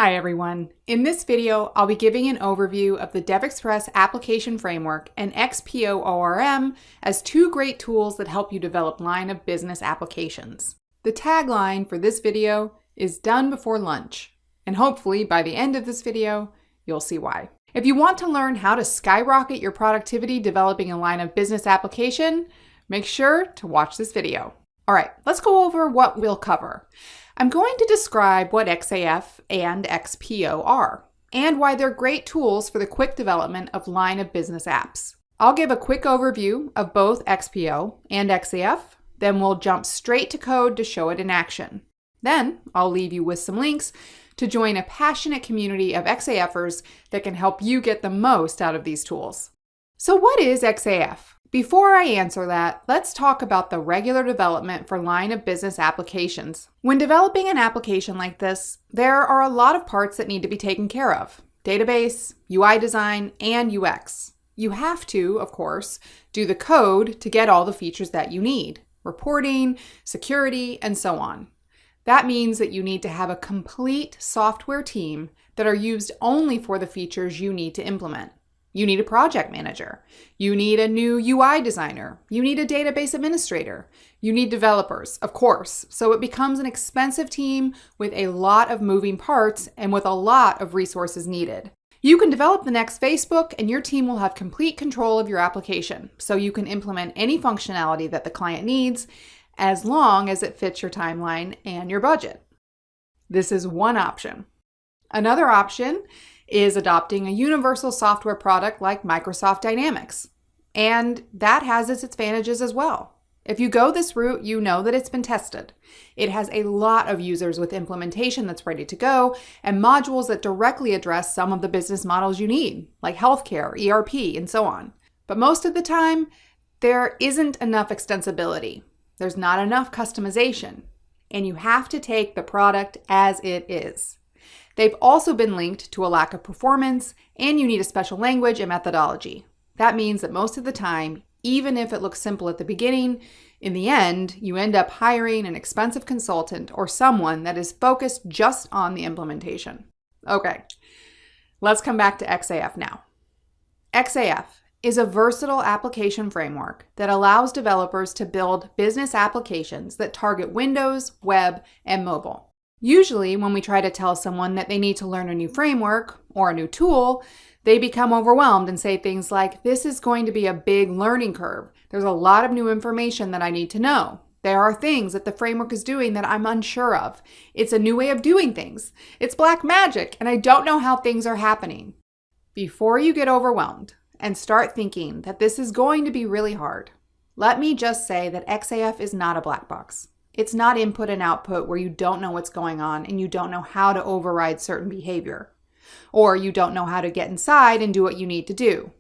Hi everyone. In this video, I'll be giving an overview of the DevExpress Application Framework and XPO ORM as two great tools that help you develop line of business applications. The tagline for this video is "Done before lunch," and hopefully by the end of this video, you'll see why. If you want to learn how to skyrocket your productivity developing a line of business application, make sure to watch this video. All right, let's go over what we'll cover. I'm going to describe what XAF and XPO are, and why they're great tools for the quick development of line of business apps. I'll give a quick overview of both XPO and XAF, then we'll jump straight to code to show it in action. Then I'll leave you with some links to join a passionate community of XAFers that can help you get the most out of these tools. So what is XAF? Before I answer that, let's talk about the regular development for line of business applications. When developing an application like this, there are a lot of parts that need to be taken care of: database, UI design, and UX. You have to, of course, do the code to get all the features that you need: reporting, security, and so on. That means that you need to have a complete software team that are used only for the features you need to implement. You need a project manager. You need a new UI designer. You need a database administrator. You need developers, of course. So it becomes an expensive team with a lot of moving parts and with a lot of resources needed. You can develop the next Facebook and your team will have complete control of your application, so you can implement any functionality that the client needs as long as it fits your timeline and your budget. This is one option. Another option is adopting a universal software product like Microsoft Dynamics. And that has its advantages as well. If you go this route, you know that it's been tested. It has a lot of users with implementation that's ready to go and modules that directly address some of the business models you need, like healthcare, ERP, and so on. But most of the time, there isn't enough extensibility. There's not enough customization, and you have to take the product as it is. They've also been linked to a lack of performance, and you need a special language and methodology. That means that most of the time, even if it looks simple at the beginning, in the end, you end up hiring an expensive consultant or someone that is focused just on the implementation. Okay, let's come back to XAF now. XAF is a versatile application framework that allows developers to build business applications that target Windows, web, and mobile. Usually, when we try to tell someone that they need to learn a new framework or a new tool, they become overwhelmed and say things like, "This is going to be a big learning curve. There's a lot of new information that I need to know. There are things that the framework is doing that I'm unsure of. It's a new way of doing things. It's black magic, and I don't know how things are happening." Before you get overwhelmed and start thinking that this is going to be really hard, let me just say that XAF is not a black box. It's not input and output where you don't know what's going on and you don't know how to override certain behavior, or you don't know how to get inside and do what you need to do.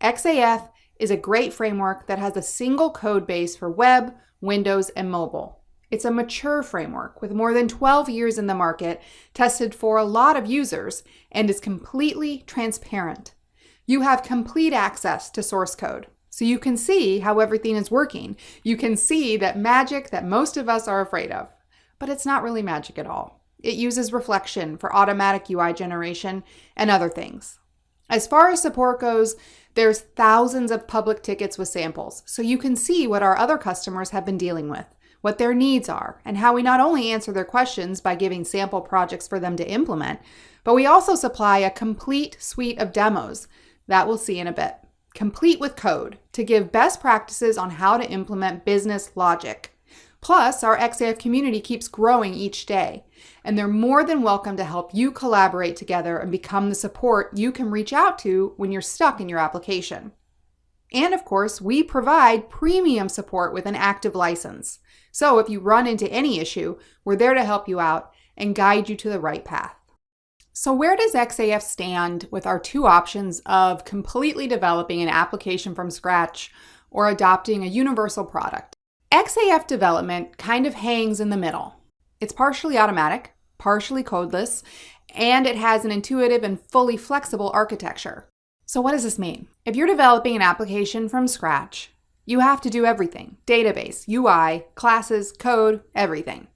XAF is a great framework that has a single code base for web, Windows, and mobile. It's a mature framework with more than 12 years in the market, tested for a lot of users, and is completely transparent. You have complete access to source code, so you can see how everything is working. You can see that magic that most of us are afraid of. But it's not really magic at all. It uses reflection for automatic UI generation and other things. As far as support goes, there's thousands of public tickets with samples, so you can see what our other customers have been dealing with, what their needs are, and how we not only answer their questions by giving sample projects for them to implement, but we also supply a complete suite of demos that we'll see in a bit, complete with code, to give best practices on how to implement business logic. Plus, our XAF community keeps growing each day, and they're more than welcome to help you collaborate together and become the support you can reach out to when you're stuck in your application. And of course, we provide premium support with an active license. So if you run into any issue, we're there to help you out and guide you to the right path. So where does XAF stand with our two options of completely developing an application from scratch or adopting a universal product? XAF development kind of hangs in the middle. It's partially automatic, partially codeless, and it has an intuitive and fully flexible architecture. So what does this mean? If you're developing an application from scratch, you have to do everything: database, UI, classes, code, everything.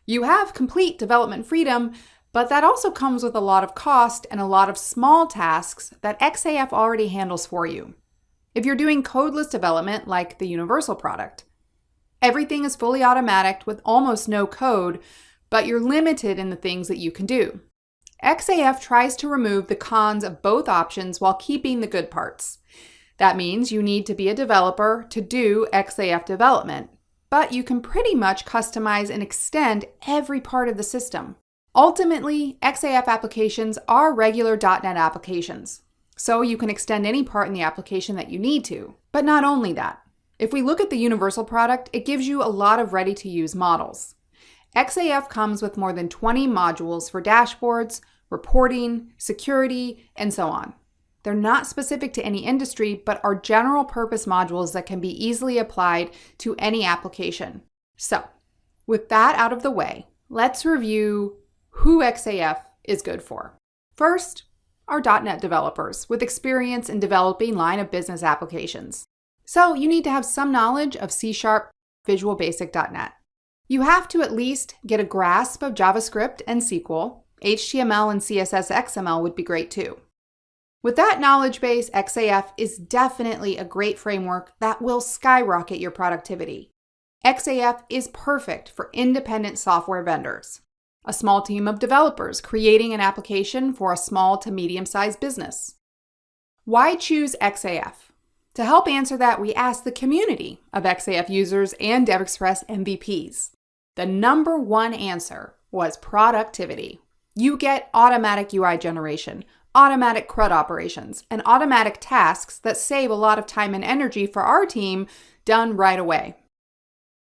You have complete development freedom, But that also comes with a lot of cost and a lot of small tasks that XAF already handles for you. If you're doing codeless development like the Universal product, everything is fully automatic with almost no code, but you're limited in the things that you can do. XAF tries to remove the cons of both options while keeping the good parts. That means you need to be a developer to do XAF development, but you can pretty much customize and extend every part of the system. Ultimately, XAF applications are regular .NET applications, so you can extend any part in the application that you need to. But not only that. If we look at the Universal product, it gives you a lot of ready-to-use models. XAF comes with more than 20 modules for dashboards, reporting, security, and so on. They're not specific to any industry, but are general-purpose modules that can be easily applied to any application. So, with that out of the way, let's review who XAF is good for. First, are .NET developers with experience in developing line-of-business applications. So you need to have some knowledge of C#, Visual Basic .NET. You have to at least get a grasp of JavaScript and SQL. HTML and CSS XML would be great too. With that knowledge base, XAF is definitely a great framework that will skyrocket your productivity. XAF is perfect for independent software vendors, a small team of developers creating an application for a small to medium-sized business. Why choose XAF? To help answer that, we asked the community of XAF users and DevExpress MVPs. The number one answer was productivity. You get automatic UI generation, automatic CRUD operations, and automatic tasks that save a lot of time and energy for our team done right away.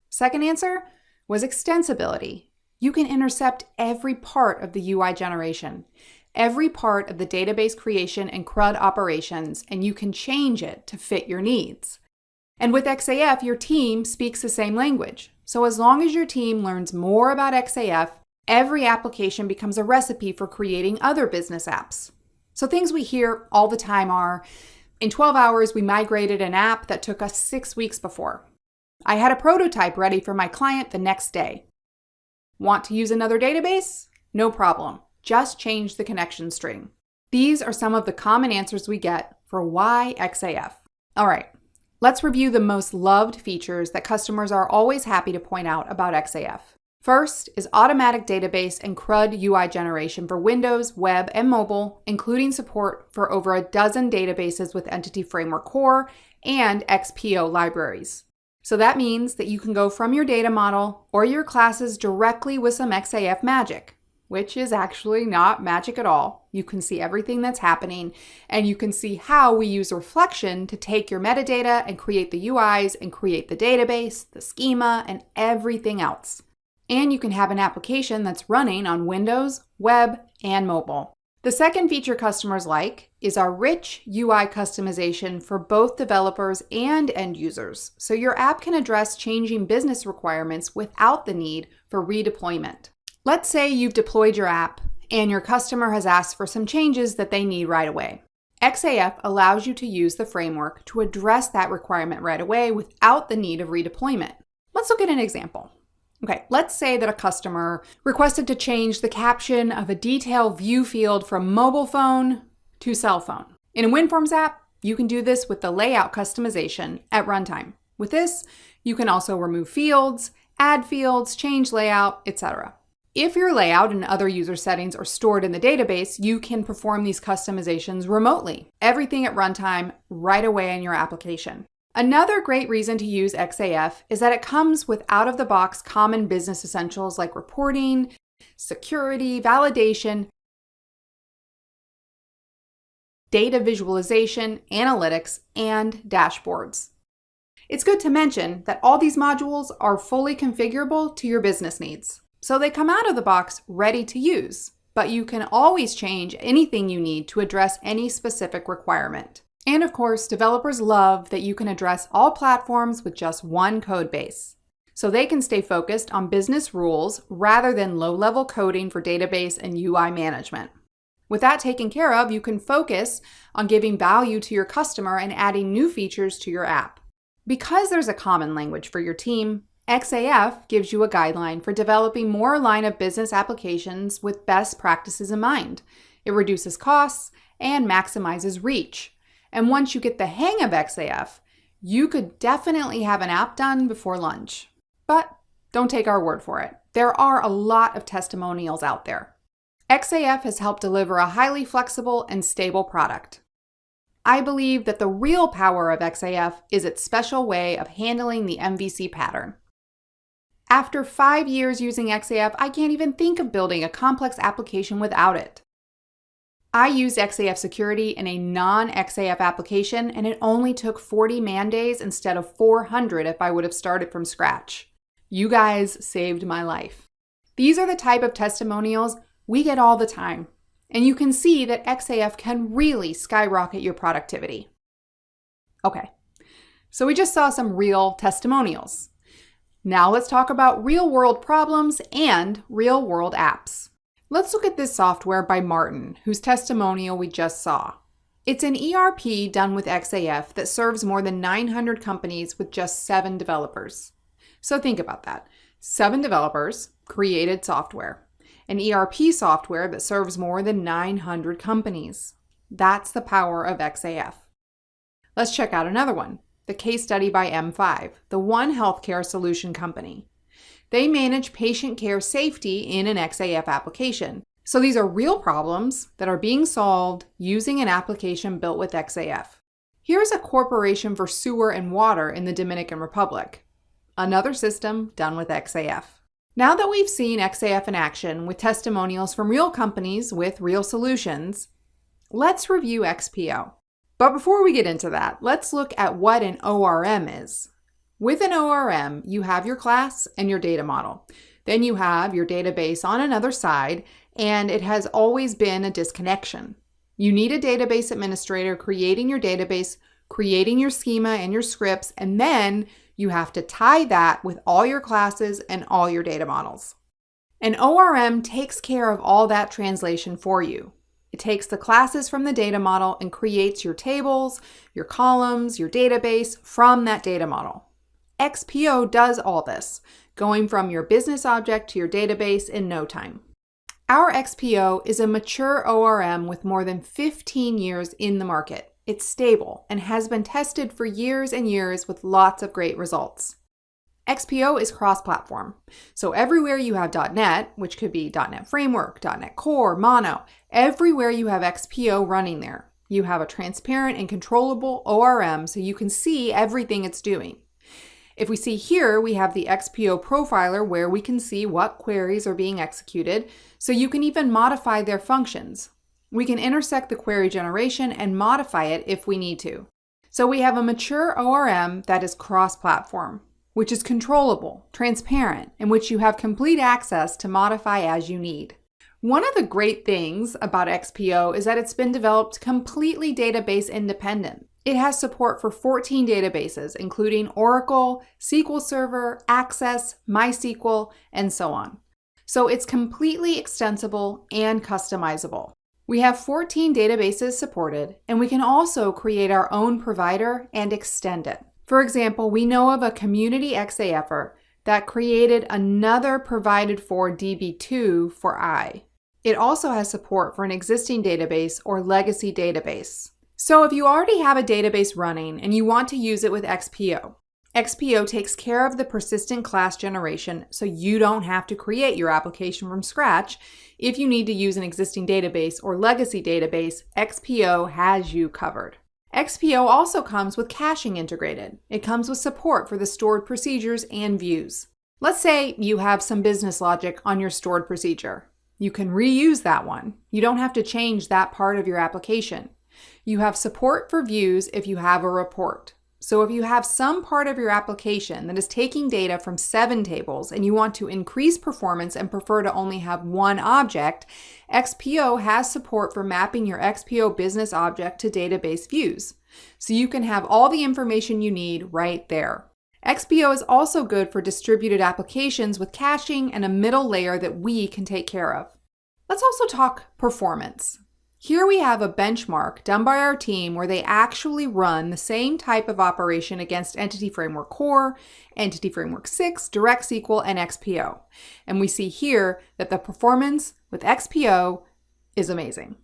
Second answer was extensibility. You can intercept every part of the UI generation, every part of the database creation and CRUD operations, and you can change it to fit your needs. And with XAF, your team speaks the same language. So as long as your team learns more about XAF, every application becomes a recipe for creating other business apps. So things we hear all the time are, in 12 hours, we migrated an app that took us 6 weeks before. I had a prototype ready for my client the next day. Want to use another database? No problem. Just change the connection string. These are some of the common answers we get for why XAF. All right, let's review the most loved features that customers are always happy to point out about XAF. First is automatic database and CRUD UI generation for Windows, web, and mobile, including support for over a dozen databases with Entity Framework Core and XPO libraries. So that means that you can go from your data model or your classes directly with some XAF magic, which is actually not magic at all. You can see everything that's happening, and you can see how we use reflection to take your metadata and create the UIs and create the database, the schema, and everything else. And you can have an application that's running on Windows, web, and mobile. The second feature customers like is our rich UI customization for both developers and end users, so your app can address changing business requirements without the need for redeployment. Let's say you've deployed your app and your customer has asked for some changes that they need right away. XAF allows you to use the framework to address that requirement right away without the need of redeployment. Let's look at an example. Okay, let's say that a customer requested to change the caption of a detail view field from mobile phone to cell phone. In a WinForms app, you can do this with the layout customization at runtime. With this, you can also remove fields, add fields, change layout, etc. If your layout and other user settings are stored in the database, you can perform these customizations remotely. Everything at runtime right away in your application. Another great reason to use XAF is that it comes with out-of-the-box common business essentials like reporting, security, validation, data visualization, analytics, and dashboards. It's good to mention that all these modules are fully configurable to your business needs, so they come out of the box ready to use, but you can always change anything you need to address any specific requirement. And of course, developers love that you can address all platforms with just one code base, so they can stay focused on business rules rather than low-level coding for database and UI management. With that taken care of, you can focus on giving value to your customer and adding new features to your app. Because there's a common language for your team, XAF gives you a guideline for developing more line of business applications with best practices in mind. It reduces costs and maximizes reach. And once you get the hang of XAF, you could definitely have an app done before lunch. But don't take our word for it. There are a lot of testimonials out there. XAF has helped deliver a highly flexible and stable product. I believe that the real power of XAF is its special way of handling the MVC pattern. After 5 years using XAF, I can't even think of building a complex application without it. I used XAF security in a non-XAF application, and it only took 40 man days instead of 400 if I would have started from scratch. You guys saved my life. These are the type of testimonials we get all the time, and you can see that XAF can really skyrocket your productivity. Okay, so we just saw some real testimonials. Now let's talk about real-world problems and real-world apps. Let's look at this software by Martin, whose testimonial we just saw. It's an ERP done with XAF that serves more than 900 companies with just 7 developers. So think about that. 7 developers created software. An ERP software that serves more than 900 companies. That's the power of XAF. Let's check out another one, the case study by M5, the One Healthcare Solution Company. They manage patient care safety in an XAF application. So these are real problems that are being solved using an application built with XAF. Here's a corporation for sewer and water in the Dominican Republic. Another system done with XAF. Now that we've seen XAF in action with testimonials from real companies with real solutions, let's review XPO. But before we get into that, let's look at what an ORM is. With an ORM, you have your class and your data model. Then you have your database on another side, and it has always been a disconnection. You need a database administrator creating your database, creating your schema and your scripts, and then you have to tie that with all your classes and all your data models. An ORM takes care of all that translation for you. It takes the classes from the data model and creates your tables, your columns, your database from that data model. XPO does all this, going from your business object to your database in no time. Our XPO is a mature ORM with more than 15 years in the market. It's stable and has been tested for years and years with lots of great results. XPO is cross-platform, so everywhere you have .NET, which could be .NET Framework, .NET Core, Mono, everywhere you have XPO running there, you have a transparent and controllable ORM so you can see everything it's doing. If we see here, we have the XPO profiler where we can see what queries are being executed, so you can even modify their functions. We can intersect the query generation and modify it if we need to. So we have a mature ORM that is cross-platform, which is controllable, transparent, in which you have complete access to modify as you need. One of the great things about XPO is that it's been developed completely database independent. It has support for 14 databases, including Oracle, SQL Server, Access, MySQL, and so on. So it's completely extensible and customizable. We have 14 databases supported, and we can also create our own provider and extend it. For example, we know of a community XAFer that created another provided for DB2 for I. It also has support for an existing database or legacy database. So if you already have a database running and you want to use it with XPO, XPO takes care of the persistent class generation so you don't have to create your application from scratch. If you need to use an existing database or legacy database, XPO has you covered. XPO also comes with caching integrated. It comes with support for the stored procedures and views. Let's say you have some business logic on your stored procedure. You can reuse that one. You don't have to change that part of your application. You have support for views if you have a report. So if you have some part of your application that is taking data from 7 tables and you want to increase performance and prefer to only have one object, XPO has support for mapping your XPO business object to database views. So you can have all the information you need right there. XPO is also good for distributed applications with caching and a middle layer that we can take care of. Let's also talk performance. Here we have a benchmark done by our team where they actually run the same type of operation against Entity Framework Core, Entity Framework 6, DirectSQL, and XPO. And we see here that the performance with XPO is amazing.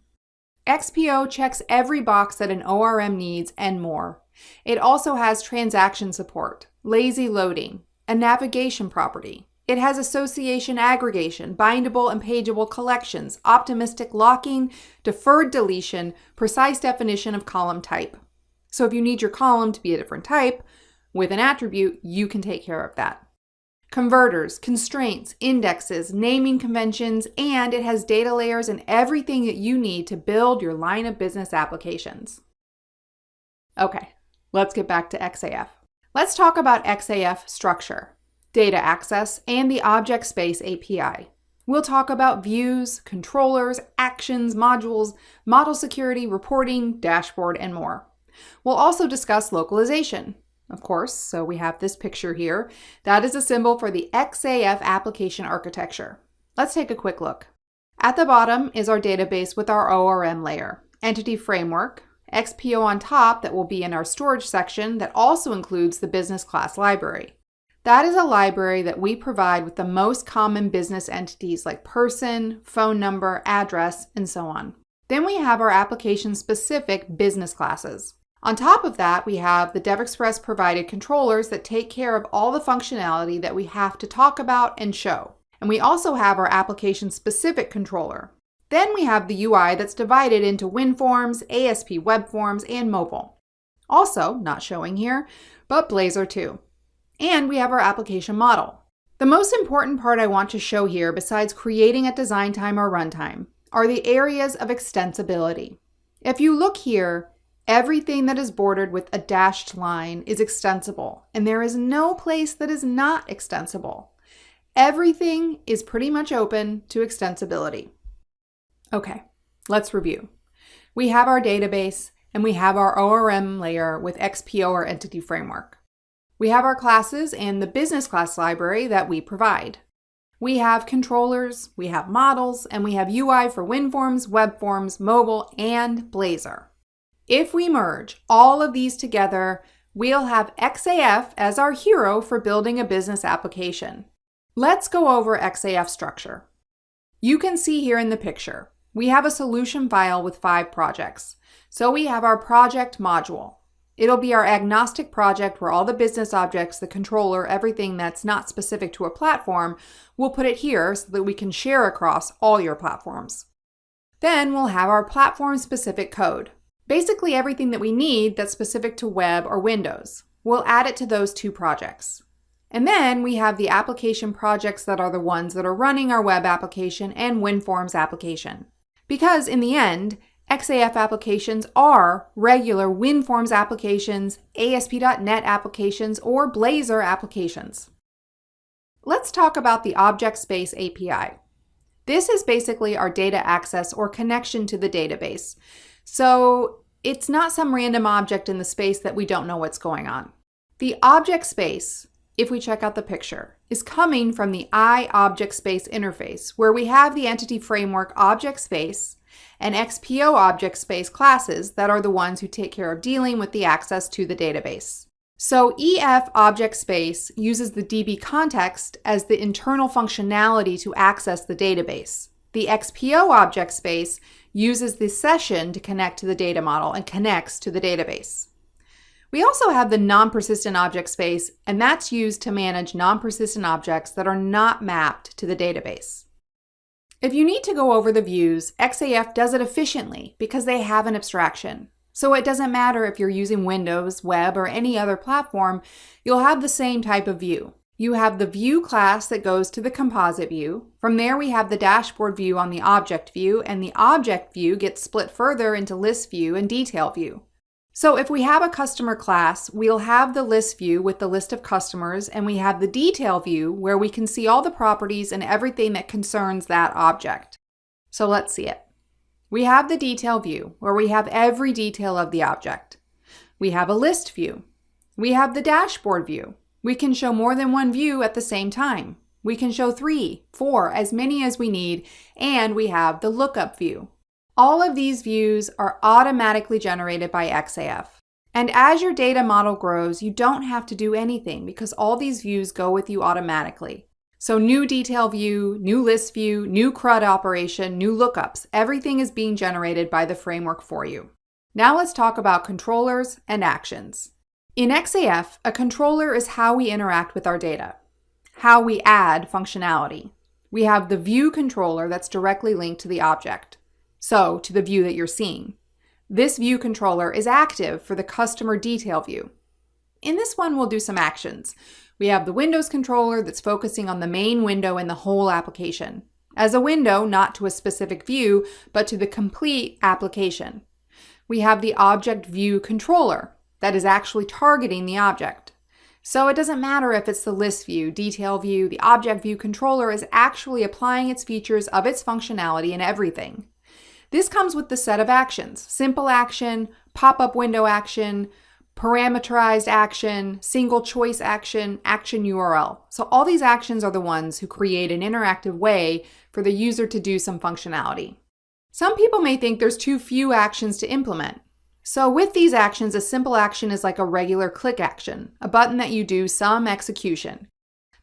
XPO checks every box that an ORM needs and more. It also has transaction support, lazy loading, a navigation property. It has association aggregation, bindable and pageable collections, optimistic locking, deferred deletion, precise definition of column type. So if you need your column to be a different type with an attribute, you can take care of that. Converters, constraints, indexes, naming conventions, and it has data layers and everything that you need to build your line of business applications. Okay, let's get back to XAF. Let's talk about XAF structure, data access, and the object space API. We'll talk about views, controllers, actions, modules, model security, reporting, dashboard, and more. We'll also discuss localization, of course, so we have this picture here. That is a symbol for the XAF application architecture. Let's take a quick look. At the bottom is our database with our ORM layer, entity framework, XPO on top that will be in our storage section that also includes the business class library. That is a library that we provide with the most common business entities like person, phone number, address, and so on. Then we have our application-specific business classes. On top of that, we have the DevExpress provided controllers that take care of all the functionality that we have to talk about and show. And we also have our application-specific controller. Then we have the UI that's divided into WinForms, ASP Web Forms, and mobile. Also, not showing here, but Blazor too. And we have our application model. The most important part I want to show here, besides creating at design time or runtime, are the areas of extensibility. If you look here, everything that is bordered with a dashed line is extensible, and there is no place that is not extensible. Everything is pretty much open to extensibility. Okay, let's review. We have our database, and we have our ORM layer with XPO or Entity Framework. We have our classes and the business class library that we provide. We have controllers, we have models, and we have UI for WinForms, Web Forms, mobile, and Blazor. If we merge all of these together, we'll have XAF as our hero for building a business application. Let's go over XAF structure. You can see here in the picture, we have a solution file with 5 projects. So we have our project module. It'll be our agnostic project where all the business objects, the controller, everything that's not specific to a platform, we'll put it here so that we can share across all your platforms. Then we'll have our platform-specific code. Basically everything that we need that's specific to web or Windows. We'll add it to those 2 projects. And then we have the application projects that are the ones that are running our web application and WinForms application. Because in the end, XAF applications are regular WinForms applications, ASP.NET applications, or Blazor applications. Let's talk about the Object Space API. This is basically our data access or connection to the database. So it's not some random object in the space that we don't know what's going on. The object space, if we check out the picture, is coming from the iObjectSpace interface, where we have the Entity Framework Object Space and XPO Object Space classes that are the ones who take care of dealing with the access to the database. So EF Object Space uses the DB context as the internal functionality to access the database. The XPO Object Space uses the session to connect to the data model and connects to the database. We also have the non-persistent object space, and that's used to manage non-persistent objects that are not mapped to the database. If you need to go over the views, XAF does it efficiently because they have an abstraction. So it doesn't matter if you're using Windows, web, or any other platform, you'll have the same type of view. You have the view class that goes to the composite view. From there, we have the dashboard view on the object view, and the object view gets split further into list view and detail view. So if we have a customer class, we'll have the list view with the list of customers, and we have the detail view where we can see all the properties and everything that concerns that object. So let's see it. We have the detail view where we have every detail of the object. We have a list view. We have the dashboard view. We can show more than one view at the same time. We can show 3, 4, as many as we need, and we have the lookup view. All of these views are automatically generated by XAF. And as your data model grows, you don't have to do anything because all these views go with you automatically. So new detail view, new list view, new CRUD operation, new lookups, everything is being generated by the framework for you. Now let's talk about controllers and actions. In XAF, a controller is how we interact with our data, how we add functionality. We have the view controller that's directly linked to the object, so to the view that you're seeing. This view controller is active for the customer detail view. In this one, we'll do some actions. We have the Windows controller that's focusing on the main window in the whole application. As a window, not to a specific view, but to the complete application. We have the object view controller that is actually targeting the object. So it doesn't matter if it's the list view, detail view, the object view controller is actually applying its features of its functionality in everything. This comes with the set of actions: simple action, pop-up window action, parameterized action, single choice action, action URL. So all these actions are the ones who create an interactive way for the user to do some functionality. Some people may think there's too few actions to implement. So with these actions, a simple action is like a regular click action, a button that you do some execution.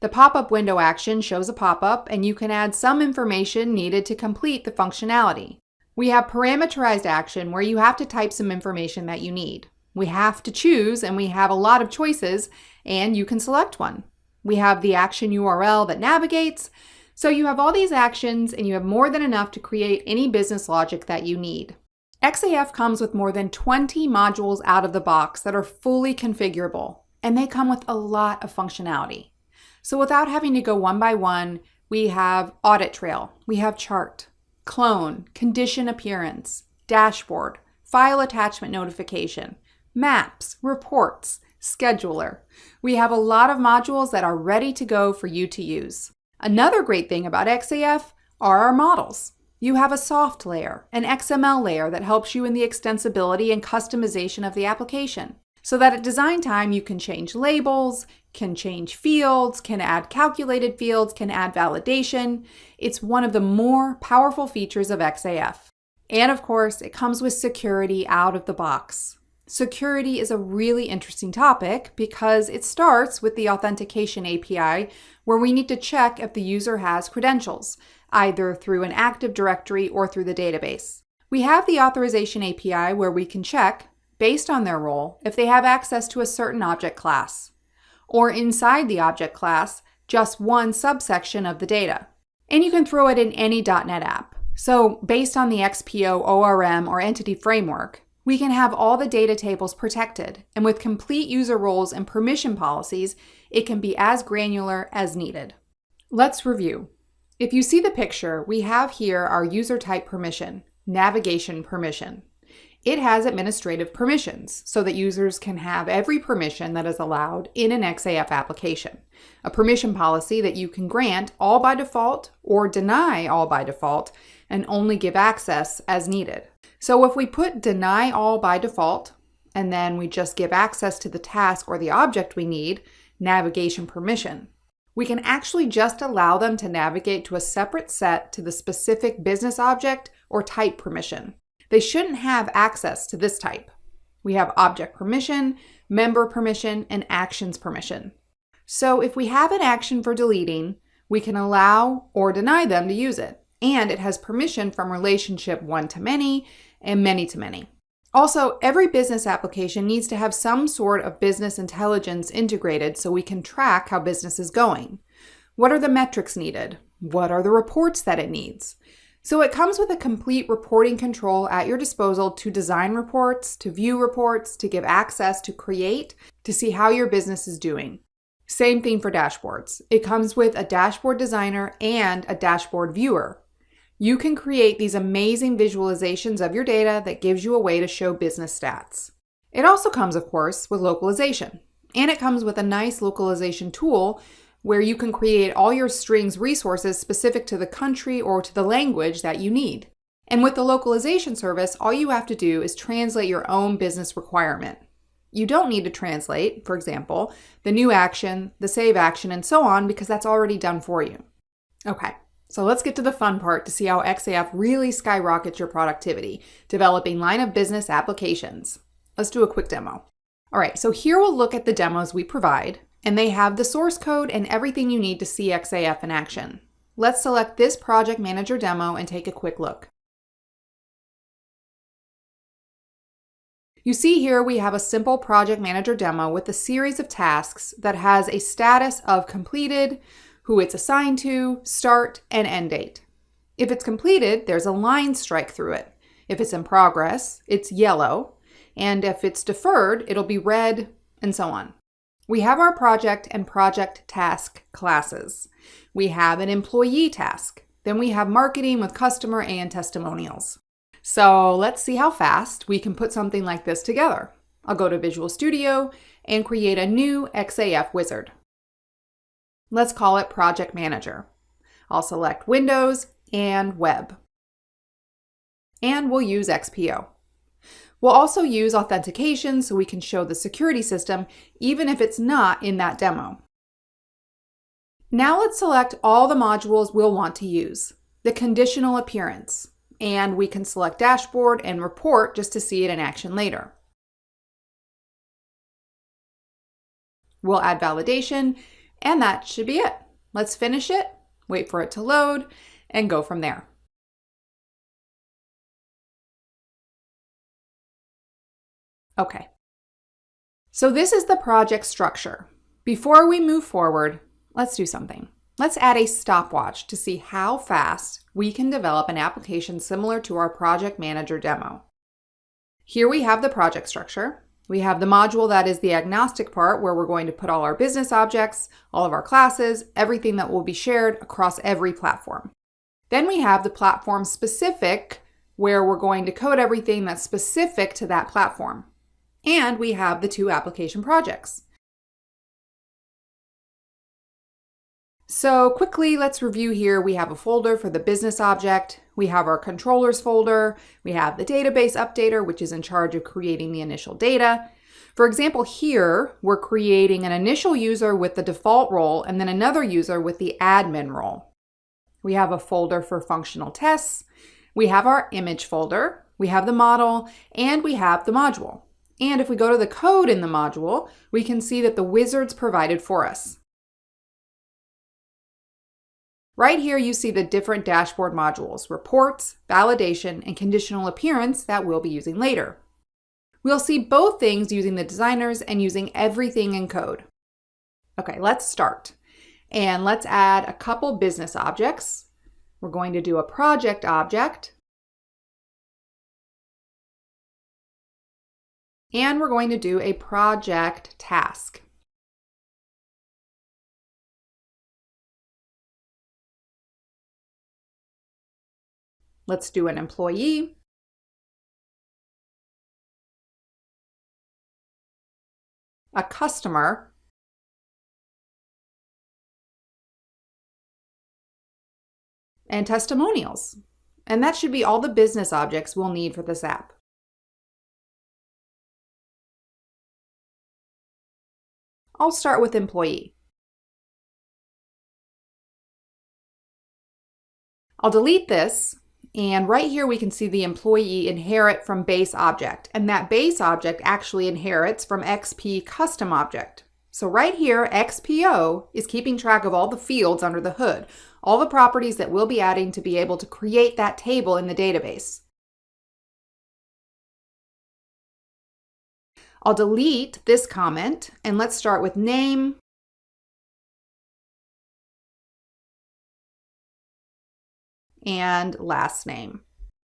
The pop-up window action shows a pop-up and you can add some information needed to complete the functionality. We have parameterized action where you have to type some information that you need. We have to choose and we have a lot of choices and you can select one. We have the action URL that navigates. So you have all these actions and you have more than enough to create any business logic that you need. XAF comes with more than 20 modules out of the box that are fully configurable, and they come with a lot of functionality. So without having to go one by one, we have audit trail, we have chart, clone, condition appearance, dashboard, file attachment notification, maps, reports, scheduler. We have a lot of modules that are ready to go for you to use. Another great thing about XAF are our models. You have a soft layer, an XML layer that helps you in the extensibility and customization of the application. So that at design time, you can change labels, can change fields, can add calculated fields, can add validation. It's one of the more powerful features of XAF. And of course, it comes with security out of the box. Security is a really interesting topic because it starts with the authentication API where we need to check if the user has credentials, either through an Active Directory or through the database. We have the authorization API where we can check, based on their role, if they have access to a certain object class, or inside the object class, just one subsection of the data. And you can throw it in any .NET app. So based on the XPO ORM or entity framework, we can have all the data tables protected, and with complete user roles and permission policies, it can be as granular as needed. Let's review. If you see the picture, we have here our user type permission, navigation permission. It has administrative permissions so that users can have every permission that is allowed in an XAF application. A permission policy that you can grant all by default or deny all by default and only give access as needed. So if we put deny all by default and then we just give access to the task or the object we need, navigation permission, we can actually just allow them to navigate to a separate set to the specific business object or type permission. They shouldn't have access to this type. We have object permission, member permission, and actions permission. So if we have an action for deleting, we can allow or deny them to use it. And it has permission from relationship one-to-many and many-to-many. Also, every business application needs to have some sort of business intelligence integrated so we can track how business is going. What are the metrics needed? What are the reports that it needs? So it comes with a complete reporting control at your disposal to design reports, to view reports, to give access, to create, to see how your business is doing. Same thing for dashboards. It comes with a dashboard designer and a dashboard viewer. You can create these amazing visualizations of your data that gives you a way to show business stats. It also comes, of course, with localization. And it comes with a nice localization tool where you can create all your strings resources specific to the country or to the language that you need. And with the localization service, all you have to do is translate your own business requirement. You don't need to translate, for example, the new action, the save action, and so on, because that's already done for you. Okay, So let's get to the fun part to see how XAF really skyrockets your productivity, developing line of business applications. Let's do a quick demo. All right, so here we'll look at the demos we provide, and they have the source code and everything you need to see XAF in action. Let's select this project manager demo and take a quick look. You see here we have a simple project manager demo with a series of tasks that has a status of completed, who it's assigned to, start, and end date. If it's completed, there's a line strike through it. If it's in progress, it's yellow. And if it's deferred, it'll be red, and so on. We have our project and project task classes. We have an employee task. Then we have marketing with customer and testimonials. So let's see how fast we can put something like this together. I'll go to Visual Studio and create a new XAF wizard. Let's call it Project Manager. I'll select Windows and Web. And we'll use XPO. We'll also use authentication so we can show the security system even if it's not in that demo. Now let's select all the modules we'll want to use. The conditional appearance. And we can select Dashboard and Report just to see it in action later. We'll add validation. And that should be it. Let's finish it, wait for it to load, and go from there. Okay. So this is the project structure. Before we move forward, let's do something. Let's add a stopwatch to see how fast we can develop an application similar to our project manager demo. Here we have the project structure. We have the module that is the agnostic part where we're going to put all our business objects, all of our classes, everything that will be shared across every platform. Then we have the platform specific where we're going to code everything that's specific to that platform. And we have the two application projects. So quickly, let's review here. We have a folder for the business object. We have our controllers folder. We have the database updater, which is in charge of creating the initial data. For example, here, we're creating an initial user with the default role and then another user with the admin role. We have a folder for functional tests. We have our image folder. We have the model, and we have the module. And if we go to the code in the module, we can see that the wizard's provided for us. Right here, you see the different dashboard modules, reports, validation, and conditional appearance that we'll be using later. We'll see both things using the designers and using everything in code. Okay, let's start. And let's add a couple business objects. We're going to do a project object. And we're going to do a project task. Let's do an employee. A customer. And testimonials. And that should be all the business objects we'll need for this app. I'll start with employee. I'll delete this, and right here we can see the employee inherit from base object, and that base object actually inherits from XP custom object. So right here, XPO is keeping track of all the fields under the hood, all the properties that we'll be adding to be able to create that table in the database. I'll delete this comment, and let's start with name. And last name.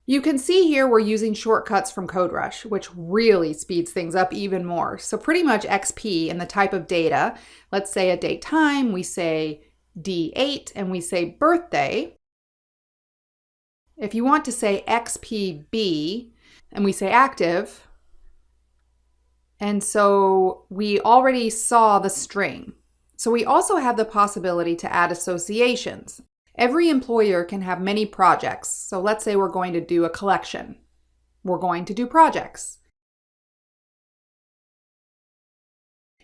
You can see here we're using shortcuts from CodeRush, which really speeds things up even more. So pretty much XP and the type of data, let's say a date time, we say D8 and we say birthday. If you want to say XPB and we say active, and so we already saw the string. So we also have the possibility to add associations. Every employer can have many projects. So let's say we're going to do a collection. We're going to do projects.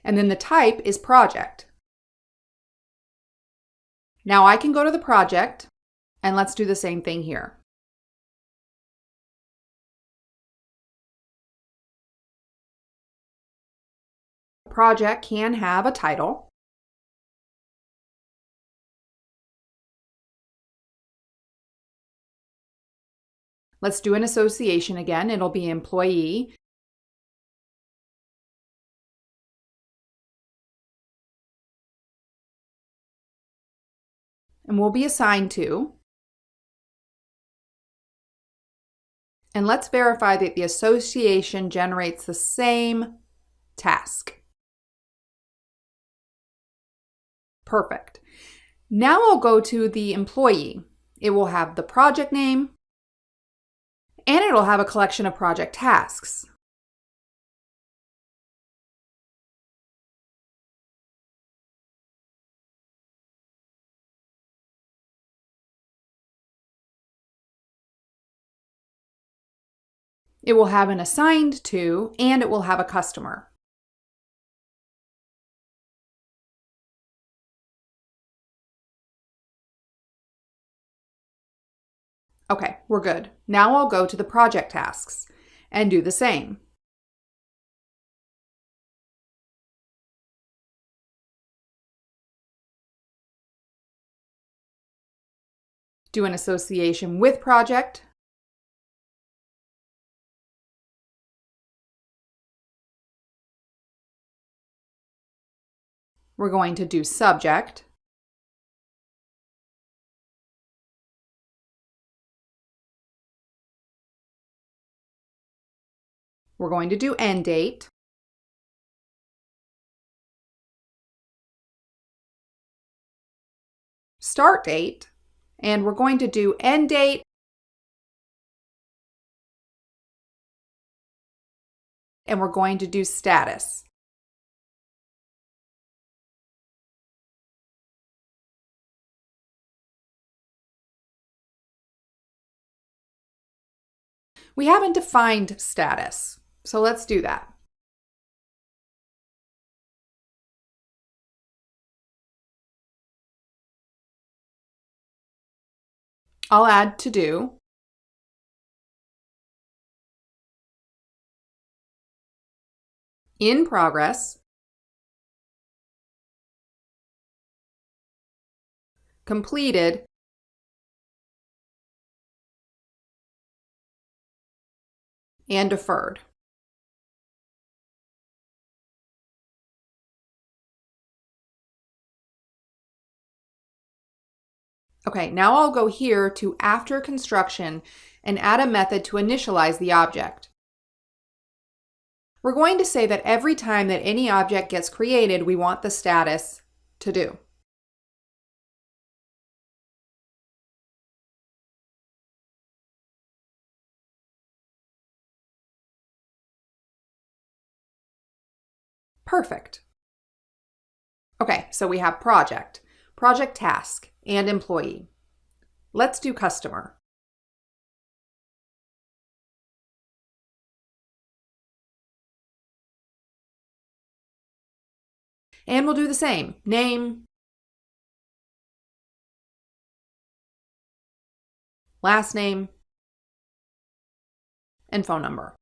And then the type is project. Now I can go to the project And let's do the same thing here. Project can have a title. Let's do an association again. It'll be employee. And we'll be assigned to. And let's verify that the association generates the same task. Perfect. Now I'll go to the employee. It will have the project name, and it'll have a collection of project tasks. It will have an assigned to, and it will have a customer. Okay, we're good. Now I'll go to the project tasks and do the same. Do an association with project. We're going to do subject. We're going to do end date. Start date. And we're going to do end date and we're going to do status. We haven't defined status, so let's do that. I'll add to do. In progress. Completed. And deferred. Okay, now I'll go here to after construction and add a method to initialize the object. We're going to say that every time that any object gets created, we want the status to do. Perfect. Okay, so we have project, project task, and employee. Let's do customer. And we'll do the same. Name, last name, and phone number.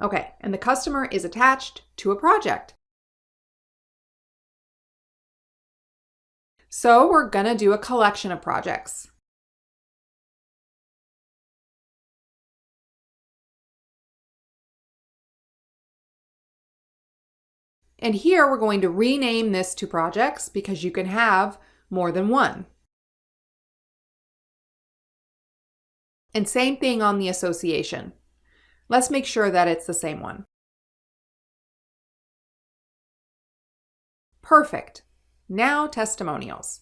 Okay, and the customer is attached to a project. So we're going to do a collection of projects. And here we're going to rename this to projects because you can have more than one. And same thing on the association. Let's make sure that it's the same one. Perfect. Now testimonials.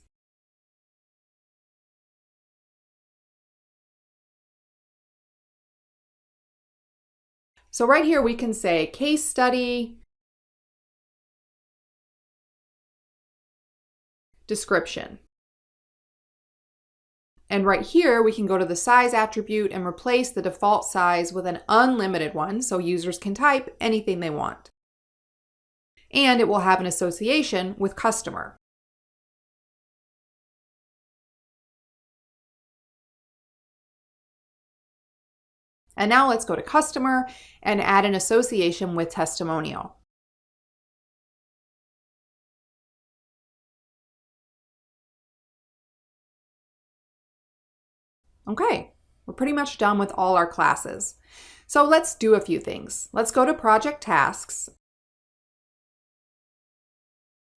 So right here we can say case study, description. And right here, we can go to the size attribute and replace the default size with an unlimited one so users can type anything they want. and it will have an association with customer. And now let's go to customer and add an association with testimonial. Okay, we're pretty much done with all our classes. So let's do a few things. Let's go to project tasks.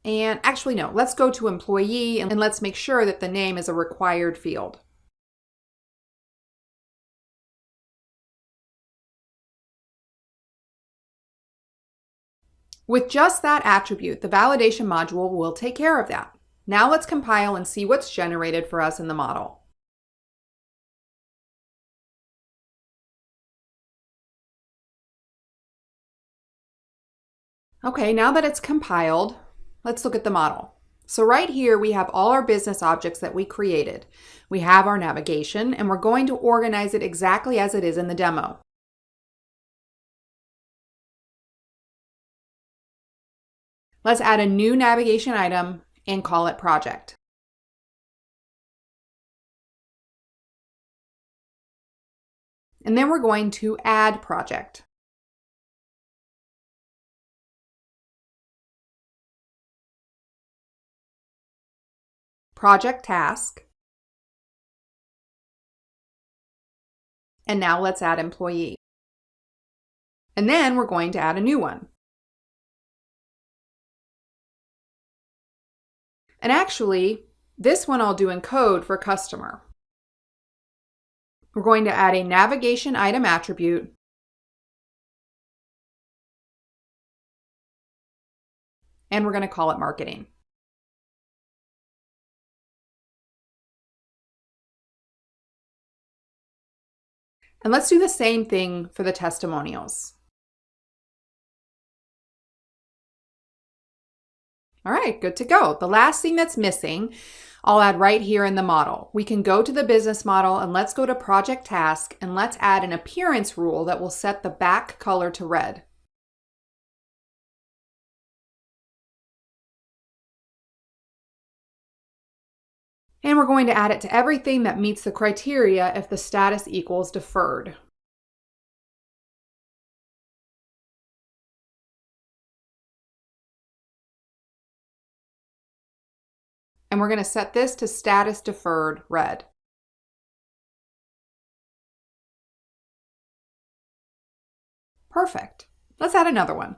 And actually, no, let's go to employee and let's make sure that the name is a required field. With just that attribute, the validation module will take care of that. Now let's compile and see what's generated for us in the model. Okay, now that it's compiled, let's look at the model. So right here, we have all our business objects that we created. We have our navigation, and we're going to organize it exactly as it is in the demo. Let's add a new navigation item and call it project. And then we're going to add project. Project task. And now let's add employee. And then we're going to add a new one. And actually, this one I'll do in code for customer. We're going to add a navigation item attribute and we're going to call it marketing. And let's do the same thing for the testimonials. All right, good to go. The last thing that's missing, I'll add right here in the model. We can go to the business model and let's go to project task and let's add an appearance rule that will set the back color to red. And we're going to add it to everything that meets the criteria if the status equals deferred. And we're going to set this to status deferred red. Perfect. Let's add another one.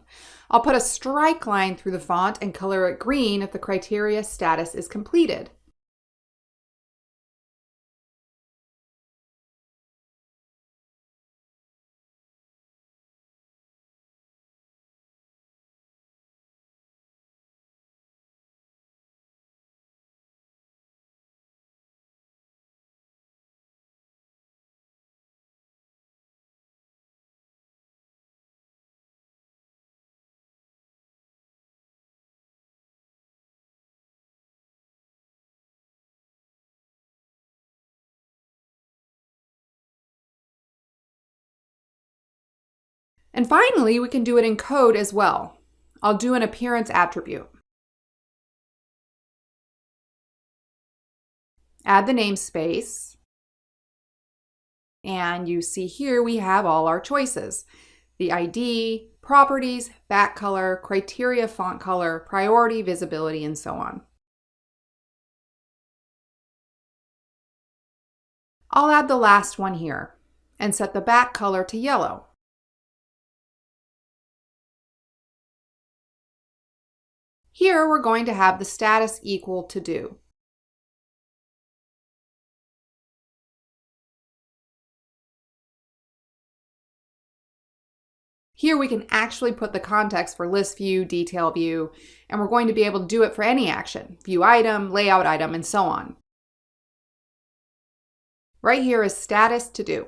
I'll put a strike line through the font and color it green if the criteria status is completed. And finally, we can do it in code as well. I'll do an appearance attribute. Add the namespace. And you see here we have all our choices. The ID, properties, back color, criteria font color, priority, visibility, and so on. I'll add the last one here and set the back color to yellow. Here we're going to have the status equal to do. Here we can actually put the context for list view, detail view, and we're going to be able to do it for any action, view item, layout item, and so on. Right here is status to do.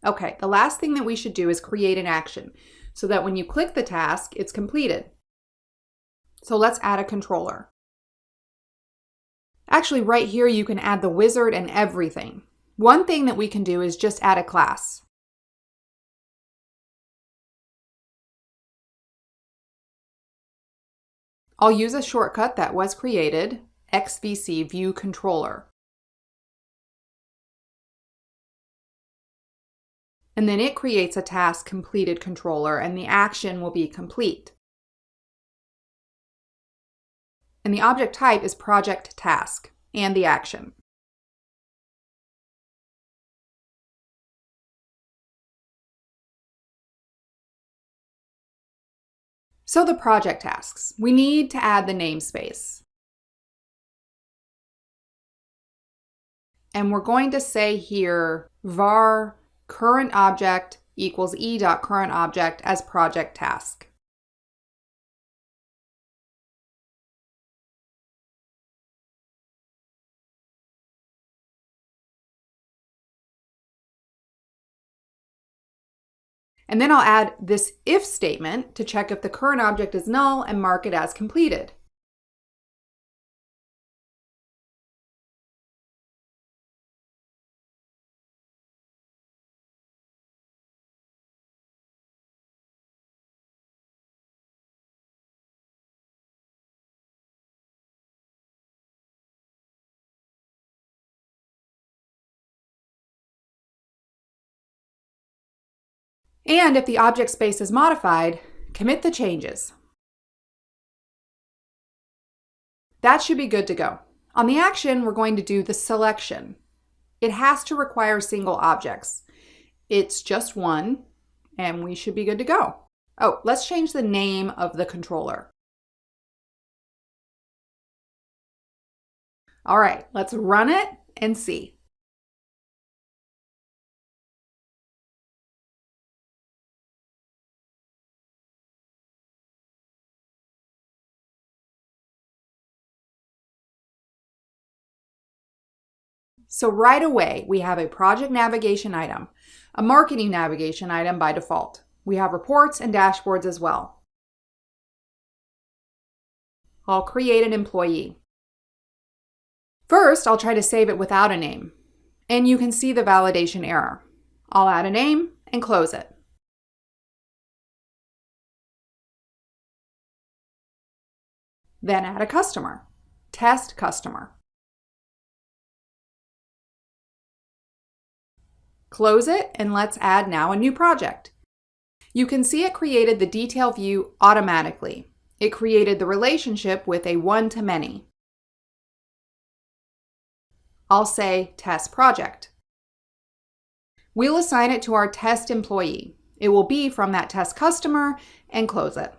Okay, the last thing that we should do is create an action so that when you click the task, it's completed. So let's add a controller. Actually, right here, you can add the wizard and everything. One thing that we can do is just add a class. I'll use a shortcut that was created, XVC View Controller. And then it creates a task completed controller, and the action will be complete. And the object type is project task and the action. So the project tasks, we need to add the namespace. And we're going to say here var current object equals e.currentObject as project task. And then I'll add this if statement to check if the current object is null and mark it as completed. And if the object space is modified, commit the changes. That should be good to go. On the action, we're going to do the selection. It has to require single objects. It's just one, and we should be good to go. Oh, let's change the name of the controller. All right, let's run it and see. So right away, we have a project navigation item, a marketing navigation item by default. We have reports and dashboards as well. I'll create an employee. First, I'll try to save it without a name, and you can see the validation error. I'll add a name and close it. Then add a customer, test customer. Close it, and let's add now a new project. You can see it created the detail view automatically. It created the relationship with a one-to-many. I'll say test project. We'll assign it to our test employee. It will be from that test customer, and close it.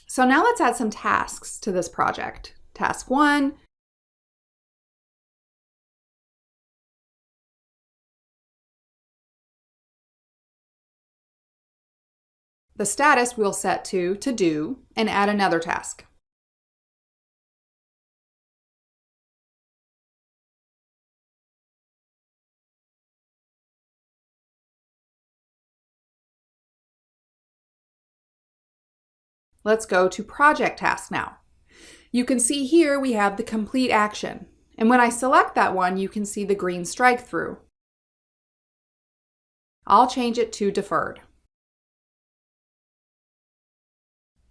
So now let's add some tasks to this project. Task 1. The status we'll set to do and add another task. Let's go to project task now. You can see here we have the complete action. And when I select that one, you can see the green strike through. I'll change it to deferred.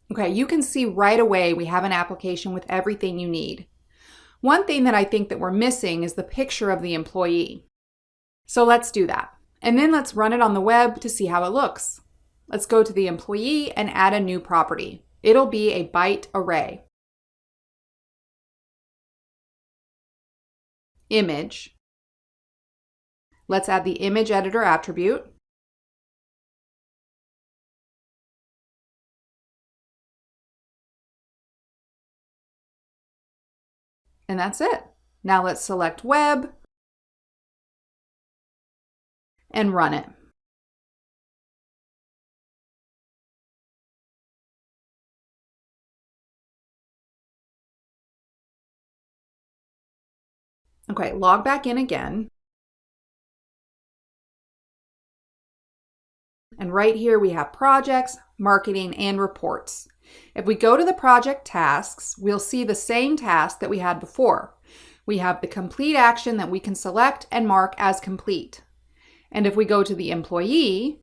Okay, you can see right away we have an application with everything you need. One thing that I think that we're missing is the picture of the employee. So let's do that. And then let's run it on the web to see how it looks. Let's go to the employee and add a new property. It'll be a byte array. Image. Let's add the image editor attribute. And that's it. Now let's select web and run it. Okay, log back in again. And right here we have projects, marketing, and reports. If we go to the project tasks, we'll see the same task that we had before. We have the complete action that we can select and mark as complete. And if we go to the employee,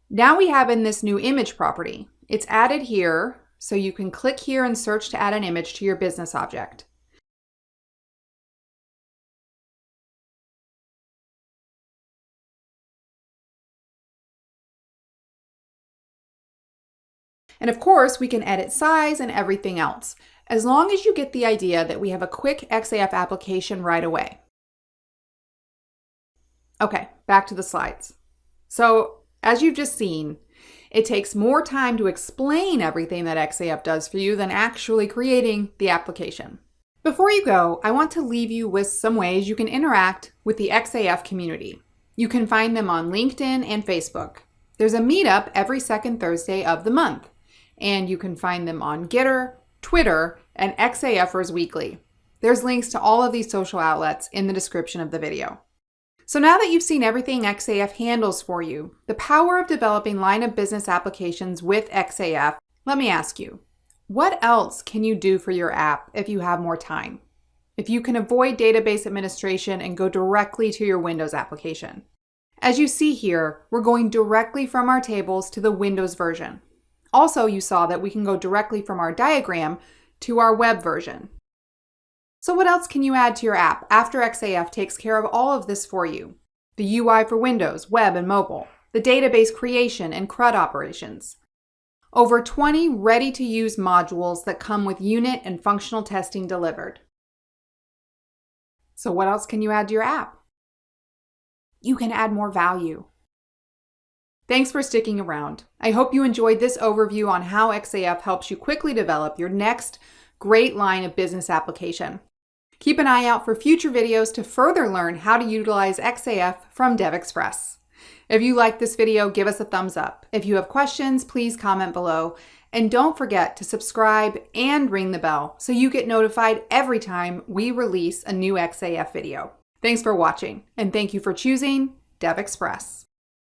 now we have in this new image property. It's added here, so you can click here and search to add an image to your business object. And of course, we can edit size and everything else, as long as you get the idea that we have a quick XAF application right away. Okay, back to the slides. So, as you've just seen, it takes more time to explain everything that XAF does for you than actually creating the application. Before you go, I want to leave you with some ways you can interact with the XAF community. You can find them on LinkedIn and Facebook. There's a meetup every second Thursday of the month. And you can find them on Gitter, Twitter, and XAFers Weekly. There's links to all of these social outlets in the description of the video. So now that you've seen everything XAF handles for you, the power of developing line of business applications with XAF, let me ask you, what else can you do for your app if you have more time? If you can avoid database administration and go directly to your Windows application. As you see here, we're going directly from our tables to the Windows version. Also, you saw that we can go directly from our diagram to our web version. So what else can you add to your app after XAF takes care of all of this for you? The UI for Windows, web, and mobile, the database creation and CRUD operations. Over 20 ready-to-use modules that come with unit and functional testing delivered. So what else can you add to your app? You can add more value. Thanks for sticking around. I hope you enjoyed this overview on how XAF helps you quickly develop your next great line of business application. Keep an eye out for future videos to further learn how to utilize XAF from DevExpress. If you like this video, give us a thumbs up. If you have questions, please comment below. And don't forget to subscribe and ring the bell so you get notified every time we release a new XAF video. Thanks for watching, and thank you for choosing DevExpress.